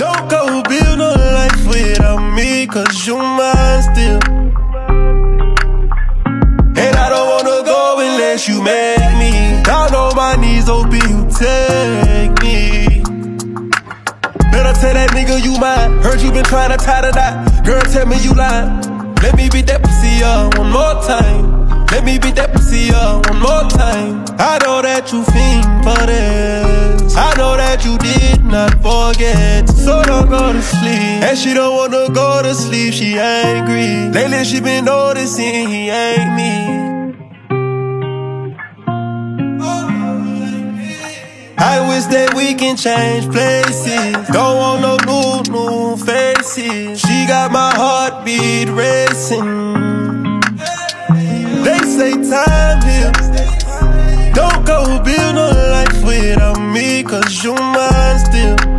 Don't go build no life without me, cause you mine still. And I don't wanna go unless you make me. Down on my knees, hoping you take me. Better tell that nigga you mine. Heard you been trying to tie the knot. Girl, tell me you lying. Let me beat that pussy up one more time. Let me beat that pussy up one more time. I know that you fiend for this. I know that you did not forget. So don't go to sleep. And she don't wanna go to sleep, she angry. Lately she been noticing he ain't me. I wish that we can change places. Don't want no new faces. She got my heartbeat racing. They say time heals. Don't go build no life without me, cause you mine still.